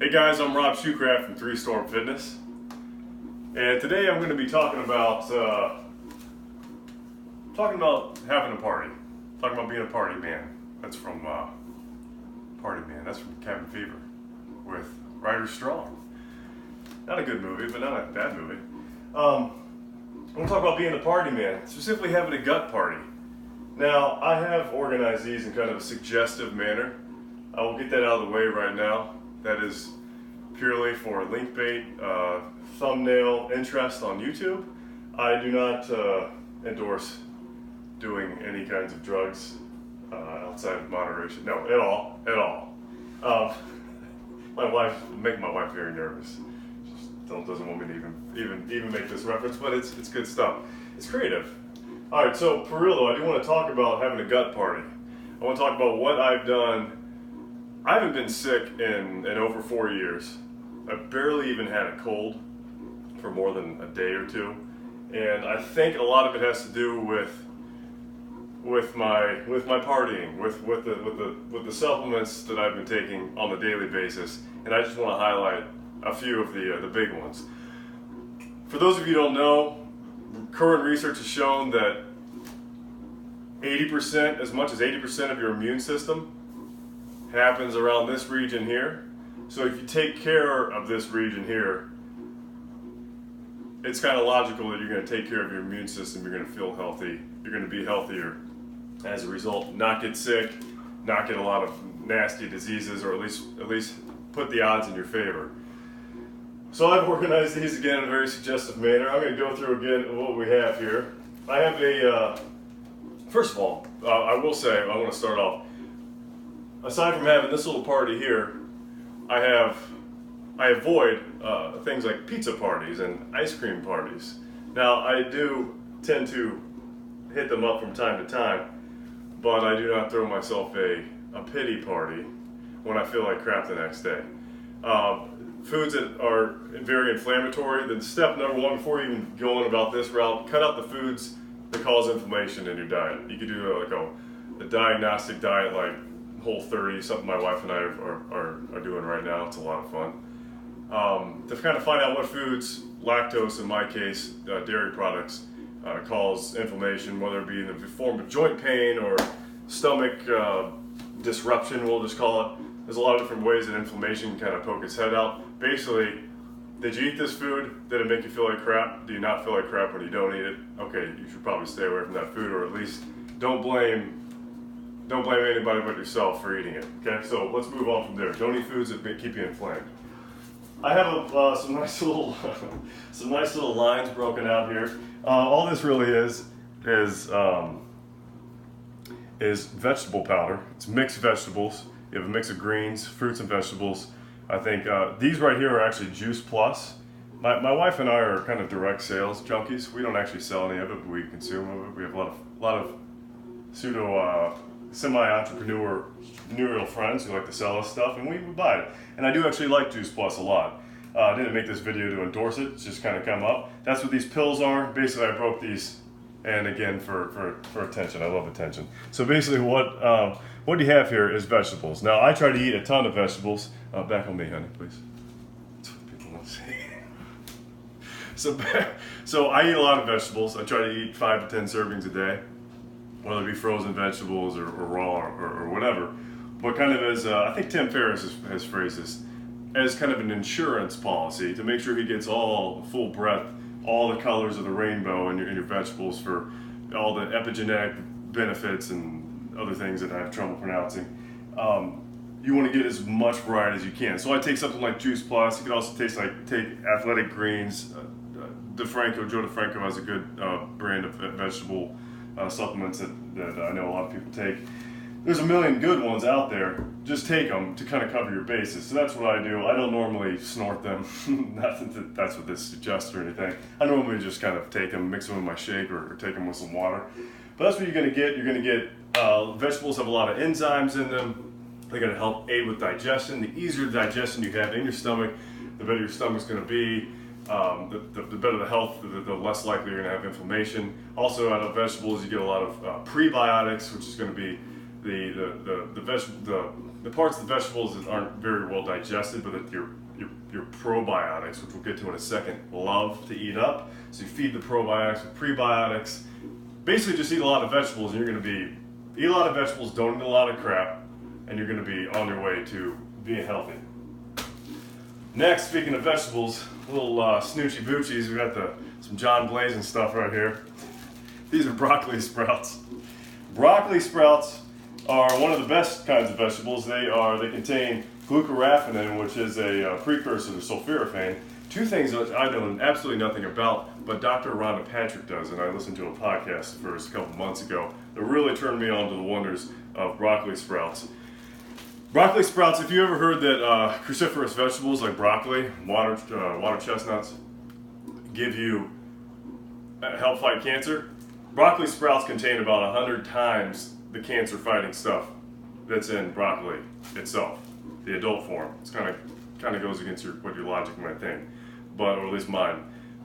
Hey guys, I'm Rob Shoecraft from 3 Storm Fitness, and today I'm going to be talking about having a party, talking about being a party man. That's from Party Man. That's from Cabin Fever with Ryder Strong. Not a good movie, but not a bad movie. I'm going to talk about being a party man, specifically having a gut party. Now, I have organized these in kind of a suggestive manner. I will get that out of the way right now. That is purely for link bait, thumbnail interest on YouTube. I do not endorse doing any kinds of drugs outside of moderation. No, at all. My wife, make my wife very nervous. She doesn't want me to even make this reference, but it's good stuff. It's creative. All right, so for real though, I do want to talk about having a gut party. I want to talk about what I've done. I haven't been sick in over 4 years. I've barely even had a cold for more than a day or two, and I think a lot of it has to do with my partying, with the supplements that I've been taking on a daily basis, and I just want to highlight a few of the big ones. For those of you who don't know, current research has shown that 80%, as much as 80% of your immune system happens around this region here. So if you take care of this region here, it's kind of logical that you're going to take care of your immune system, you're going to feel healthy, you're going to be healthier as a result, not get sick, not get a lot of nasty diseases, or at least put the odds in your favor. So I've organized these again in a very suggestive manner. I'm going to go through again what we have here. I have first of all, I will say, I want to start off, aside from having this little party here, I avoid things like pizza parties and ice cream parties. Now, I do tend to hit them up from time to time, but I do not throw myself a pity party when I feel like crap the next day. Foods that are very inflammatory, then step number one, before you even go on about this route, cut out the foods that cause inflammation in your diet. You could do like a diagnostic diet like Whole30, something my wife and I are doing right now. It's a lot of fun. To kind of find out what foods, lactose in my case, dairy products, cause inflammation, whether it be in the form of joint pain or stomach disruption, we'll just call it. There's a lot of different ways that inflammation can kind of poke its head out. Basically, did you eat this food? Did it make you feel like crap? Do you not feel like crap when you don't eat it? Okay, you should probably stay away from that food, or at least don't blame anybody but yourself for eating it. Okay, so let's move on from there. Don't eat foods that keep you inflamed. I have some nice little lines broken out here. All this really is vegetable powder. It's mixed vegetables. You have a mix of greens, fruits, and vegetables. I think these right here are actually Juice Plus. My wife and I are kind of direct sales junkies. We don't actually sell any of it, but we consume of it. We have a lot of semi-entrepreneurial friends who like to sell us stuff, and we buy it. And I do actually like Juice Plus a lot. I didn't make this video to endorse it, it's just kind of come up. That's what these pills are. Basically, I broke these, and again, for attention. I love attention. So basically what you have here is vegetables. Now, I try to eat a ton of vegetables. Back on me, honey, please. That's what people want to see. So I eat a lot of vegetables. I try to eat 5 to 10 servings a day, whether it be frozen vegetables or raw or whatever. But kind of as, I think Tim Ferriss has phrased this, as kind of an insurance policy to make sure he gets all full breadth, all the colors of the rainbow in your vegetables for all the epigenetic benefits and other things that I have trouble pronouncing. You want to get as much variety as you can. So I take something like Juice Plus. You can also take Athletic Greens. Joe DeFranco has a good brand of vegetable supplements that I know a lot of people take. There's a million good ones out there. Just take them to kind of cover your bases. So that's what I do. I don't normally snort them. Not that that's what this suggests or anything. I normally just kind of take them, mix them in my shake, or take them with some water. But that's what you're going to get. You're going to get vegetables have a lot of enzymes in them. They're going to help aid with digestion. The easier digestion you have in your stomach, the better your stomach's going to be. The better the health, the less likely you're going to have inflammation. Also, out of vegetables, you get a lot of prebiotics, which is going to be the the parts of the vegetables that aren't very well digested, but that your probiotics, which we'll get to in a second, love to eat up. So you feed the probiotics with prebiotics. Basically, just eat a lot of vegetables, and you're going to eat a lot of vegetables, don't eat a lot of crap, and you're going to be on your way to being healthy. Next, speaking of vegetables, little snoochy boochies, we got some John Blazing stuff right here. These are broccoli sprouts. Broccoli sprouts are one of the best kinds of vegetables. They contain glucoraphanin, which is a precursor to sulforaphane. Two things that I know absolutely nothing about, but Dr. Rhonda Patrick does, and I listened to a podcast of hers a couple months ago that really turned me on to the wonders of broccoli sprouts. Broccoli sprouts, if you ever heard that cruciferous vegetables like broccoli, water chestnuts, help fight cancer, broccoli sprouts contain about 100 times the cancer-fighting stuff that's in broccoli itself, the adult form. It's kind of goes against what your logic might think, or at least mine.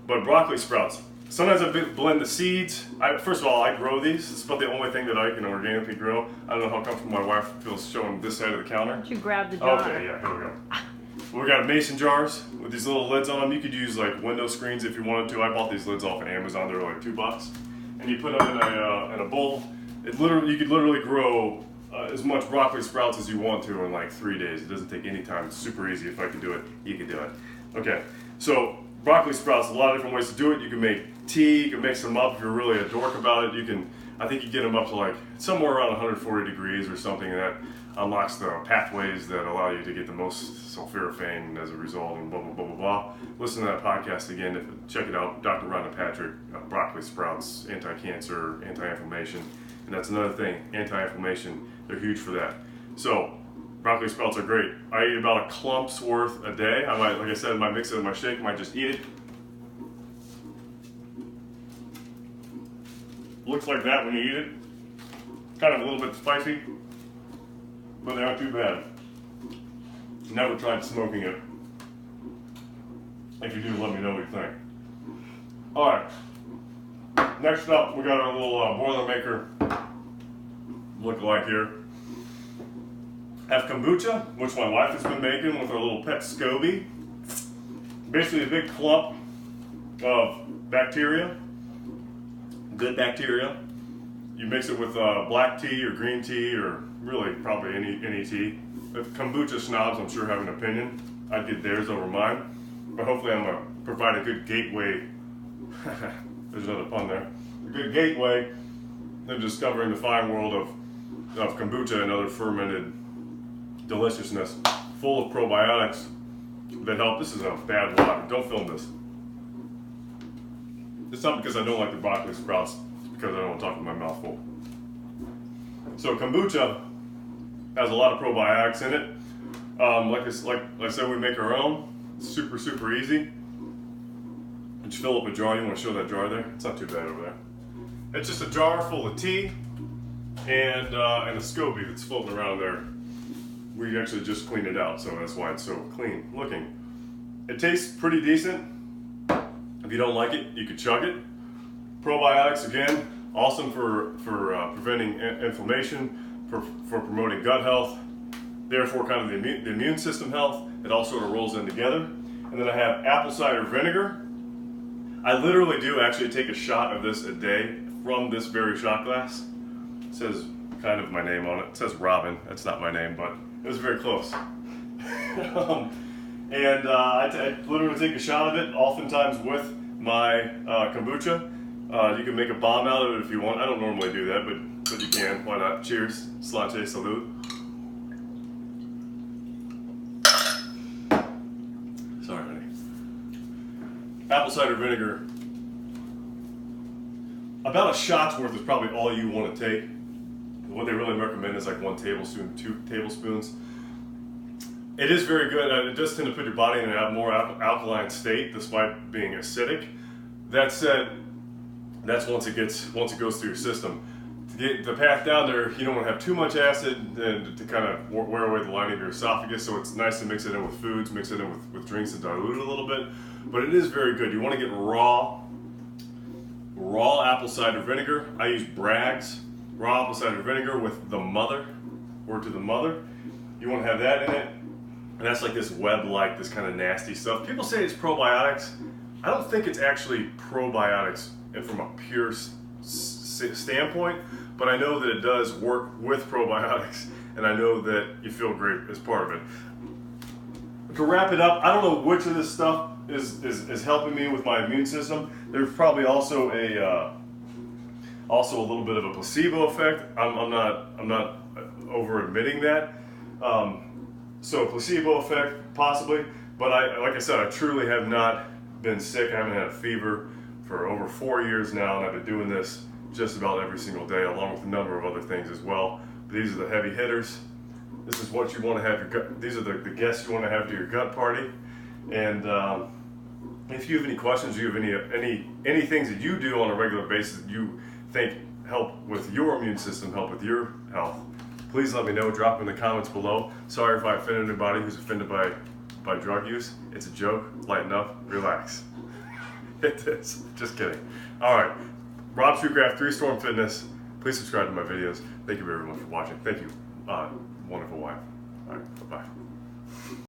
But broccoli sprouts. Sometimes I blend the seeds. First of all, I grow these. It's about the only thing that I can organically grow. I don't know how comfortable my wife feels showing this side of the counter. Why don't you grab the jar? Okay, yeah, here we go. We got mason jars with these little lids on them. You could use like window screens if you wanted to. I bought these lids off of Amazon. They're like $2. And you put them in a bowl. You could literally grow as much broccoli sprouts as you want to in like 3 days. It doesn't take any time. It's super easy. If I could do it, you could do it. Okay, so broccoli sprouts, a lot of different ways to do it. You can make tea, you can mix them up if you're really a dork about it. I think you get them up to like somewhere around 140 degrees or something, and that unlocks the pathways that allow you to get the most sulforaphane as a result, and blah, blah, blah, blah, blah. Listen to that podcast again. Check it out. Dr. Rhonda Patrick, broccoli sprouts, anti-cancer, anti-inflammation. And that's another thing, anti-inflammation. They're huge for that. So, broccoli sprouts are great. I eat about a clump's worth a day. I might, like I said, mix it in my shake. I might just eat it. Looks like that when you eat it. Kind of a little bit spicy, but they aren't too bad. Never tried smoking it. If you do, let me know what you think. All right. Next up, we got our little Boilermaker look-alike here. Have kombucha, which my wife has been making with our little pet SCOBY. Basically a big clump of bacteria, good bacteria. You mix it with black tea or green tea, or really probably any tea. If kombucha snobs, I'm sure, have an opinion. I'd get theirs over mine. But hopefully I'm going to provide a good gateway. There's another pun there. A good gateway to discovering the fine world of kombucha and other fermented deliciousness, full of probiotics that help. This is a bad water. Don't film this. It's not because I don't like the broccoli sprouts. It's because I don't want to talk with my mouth full. So kombucha has a lot of probiotics in it. Like I said, we make our own. It's super, super easy. Just fill up a jar. You want to show that jar there? It's not too bad over there. It's just a jar full of tea and a SCOBY that's floating around there. We actually just cleaned it out, so that's why it's so clean looking. It tastes pretty decent. If you don't like it, you could chug it. Probiotics, again, awesome for preventing inflammation, for promoting gut health, therefore kind of the immune system health. It all sort of rolls in together. And then I have apple cider vinegar. I literally do actually take a shot of this a day from this very shot glass. It says kind of my name on it. It says Robin. That's not my name, but it was very close. I literally take a shot of it, oftentimes with my kombucha. You can make a bomb out of it if you want. I don't normally do that, but you can. Why not? Cheers. Slate salute. Sorry, honey. Apple cider vinegar. About a shot's worth is probably all you want to take. What they really recommend is like 1 tablespoon, 2 tablespoons. It is very good. It does tend to put your body in a more alkaline state, despite being acidic. That said, that's once it goes through your system. To get the path down there, you don't want to have too much acid and to kind of wear away the lining of your esophagus. So it's nice to mix it in with foods, mix it in with drinks and dilute it a little bit. But it is very good. You want to get raw apple cider vinegar. I use Bragg's raw apple cider vinegar with the mother, word to the mother. You want to have that in it. And that's like this web-like, this kind of nasty stuff. People say it's probiotics. I don't think it's actually probiotics and from a pure standpoint, but I know that it does work with probiotics, and I know that you feel great as part of it. To wrap it up, I don't know which of this stuff is helping me with my immune system. There's probably also a little bit of a placebo effect. I'm not over admitting that. So placebo effect possibly, but like I said, I truly have not been sick. I haven't had a fever for over 4 years now, and I've been doing this just about every single day, along with a number of other things as well. But these are the heavy hitters. This is what you want to have your gut. These are the guests you want to have to your gut party. And if you have any questions, you have any things that you do on a regular basis that you think help with your immune system, help with your health, please let me know. Drop in the comments below. Sorry if I offended anybody who's offended by drug use. It's a joke. Lighten up. Relax. It is. Just kidding. All right. Rob Truecraft, 3 Storm Fitness. Please subscribe to my videos. Thank you very much for watching. Thank you, wonderful wife. All right. Bye-bye.